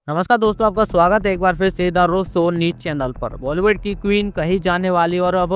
नमस्कार दोस्तों, आपका स्वागत है एक बार फिर से the rose show news channel पर। बॉलीवुड की क्वीन कही जाने वाली और अब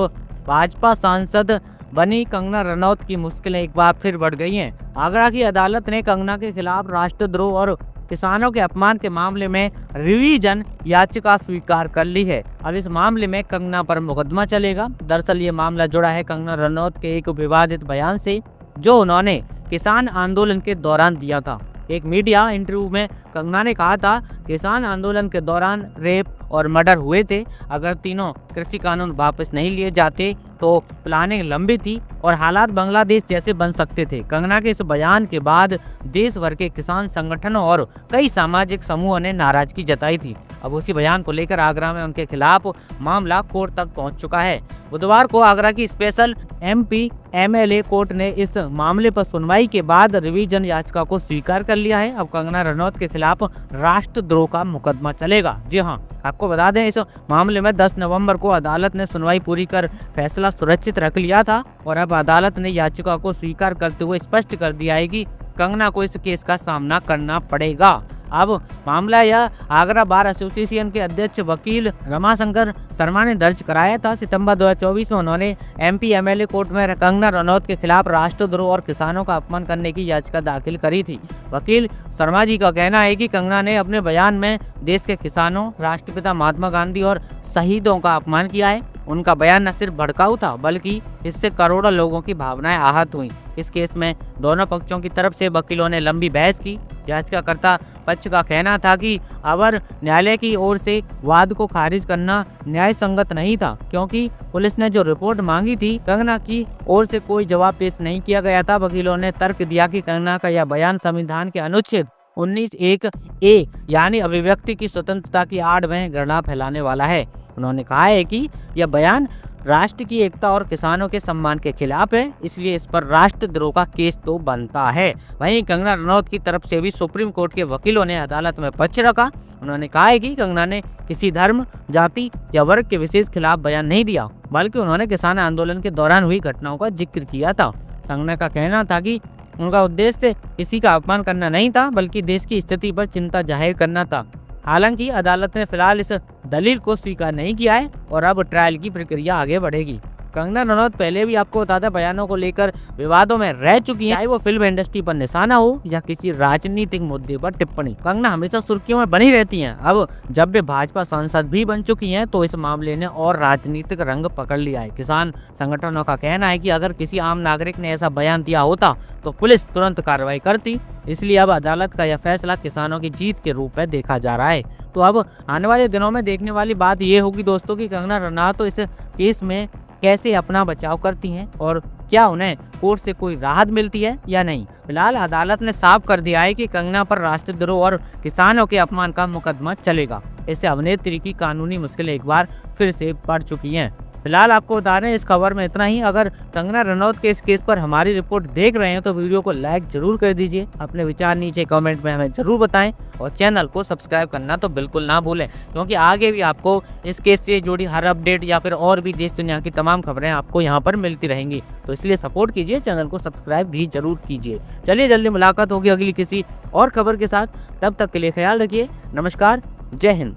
भाजपा सांसद बनी कंगना रनौत की मुश्किलें एक बार फिर बढ़ गई हैं। आगरा की अदालत ने कंगना के खिलाफ राष्ट्रद्रोह और किसानों के अपमान के मामले में रिवीजन याचिका स्वीकार कर ली है। अब इस मामले में कंगना पर मुकदमा चलेगा। दरअसल ये मामला जुड़ा है कंगना रनौत के एक विवादित बयान से जो उन्होंने किसान आंदोलन के दौरान दिया था। एक मीडिया इंटरव्यू में कंगना ने कहा था, किसान आंदोलन के दौरान रेप और मर्डर हुए थे। अगर तीनों कृषि कानून वापस नहीं लिए जाते तो प्लानिंग लंबी थी और हालात बांग्लादेश जैसे बन सकते थे। कंगना के इस बयान के बाद देश भर के किसान संगठनों और कई सामाजिक समूहों ने नाराजगी जताई थी। अब उसी बयान को लेकर आगरा में उनके खिलाफ मामला कोर्ट तक पहुंच चुका है। बुधवार को आगरा की स्पेशल एमपी एमएलए कोर्ट ने इस मामले पर सुनवाई के बाद रिवीजन याचिका को स्वीकार कर लिया है। अब कंगना रनौत के खिलाफ राष्ट्रद्रोह का मुकदमा चलेगा। जी हाँ, आपको बता दें, इस मामले में 10 नवंबर को अदालत ने सुनवाई पूरी कर फैसला सुरक्षित रख लिया था और अब अदालत ने याचिका को स्वीकार करते हुए स्पष्ट कर दिया है कि कंगना को इस केस का सामना करना पड़ेगा। अब मामला यह आगरा बार एसोसिएशन के अध्यक्ष वकील रमाशंकर शर्मा ने दर्ज कराया था। सितंबर 2024 में उन्होंने एमपी एमएलए कोर्ट में कंगना रनौत के खिलाफ राष्ट्रद्रोह और किसानों का अपमान करने की याचिका दाखिल करी थी। वकील शर्मा जी का कहना है कि कंगना ने अपने बयान में देश के किसानों, राष्ट्रपिता महात्मा गांधी और शहीदों का अपमान किया है। उनका बयान न सिर्फ भड़काऊ था बल्कि इससे करोड़ों लोगों की भावनाएं आहत हुई। इस केस में दोनों पक्षों की तरफ से वकीलों ने लंबी बहस की। याचिकाकर्ता पक्ष का कहना था कि अवर न्यायालय की ओर से वाद को खारिज करना न्याय संगत नहीं था, क्योंकि पुलिस ने जो रिपोर्ट मांगी थी कंगना की ओर से कोई जवाब पेश नहीं किया गया था। वकीलों ने तर्क दिया कि कंगना का यह बयान संविधान के अनुच्छेद 19(1)(a यानी अभिव्यक्ति की स्वतंत्रता की आड़ में घृणा फैलाने वाला है। उन्होंने कहा है कि यह बयान राष्ट्र की एकता और किसानों के सम्मान के खिलाफ है, इसलिए इस पर राष्ट्रद्रोह का केस तो बनता है। वहीं कंगना रनौत की तरफ से भी सुप्रीम कोर्ट के वकीलों ने अदालत में पक्ष रखा। उन्होंने कहा है कि कंगना ने किसी धर्म, जाति या वर्ग के विशेष खिलाफ बयान नहीं दिया, बल्कि उन्होंने किसान आंदोलन के दौरान हुई घटनाओं का जिक्र किया था। कंगना का कहना था कि उनका उद्देश्य किसी का अपमान करना नहीं था, बल्कि देश की स्थिति पर चिंता जाहिर करना था। हालांकि अदालत ने फिलहाल इस दलील को स्वीकार नहीं किया है और अब ट्रायल की प्रक्रिया आगे बढ़ेगी। कंगना रनौत पहले भी आपको बताता बयानों को लेकर विवादों में रह चुकी हैं, चाहे वो फिल्म इंडस्ट्री पर निशाना हो या किसी राजनीतिक मुद्दे पर टिप्पणी। कंगना हमेशा सुर्खियों में बनी रहती हैं। अब जब वे भाजपा सांसद भी बन चुकी हैं तो इस मामले ने और राजनीतिक रंग पकड़ लिया है। किसान संगठनों का कहना है कि अगर किसी आम नागरिक ने ऐसा बयान दिया होता तो पुलिस तुरंत कार्रवाई करती, इसलिए अब अदालत का यह फैसला किसानों की जीत के रूप में देखा जा रहा है। तो अब आने वाले दिनों में देखने वाली बात ये होगी दोस्तों कि कंगना रनौत तो इस केस में कैसे अपना बचाव करती हैं और क्या उन्हें कोर्ट से कोई राहत मिलती है या नहीं। फिलहाल अदालत ने साफ कर दिया है कि कंगना पर राष्ट्रद्रोह और किसानों के अपमान का मुकदमा चलेगा। इससे अभिनेत्री की कानूनी मुश्किलें एक बार फिर से बढ़ चुकी हैं। फिलहाल आपको बता रहे हैं इस खबर में इतना ही। अगर कंगना रनौत के इस केस पर हमारी रिपोर्ट देख रहे हैं तो वीडियो को लाइक जरूर कर दीजिए। अपने विचार नीचे कमेंट में हमें जरूर बताएं और चैनल को सब्सक्राइब करना तो बिल्कुल ना भूलें, क्योंकि आगे भी आपको इस केस से जुड़ी हर अपडेट या फिर और भी देश दुनिया की तमाम खबरें आपको यहाँ पर मिलती रहेंगी। तो इसलिए सपोर्ट कीजिए, चैनल को सब्सक्राइब भी जरूर कीजिए। चलिए जल्दी मुलाकात होगी अगली किसी और खबर के साथ। तब तक के लिए ख्याल रखिए। नमस्कार, जय हिंद।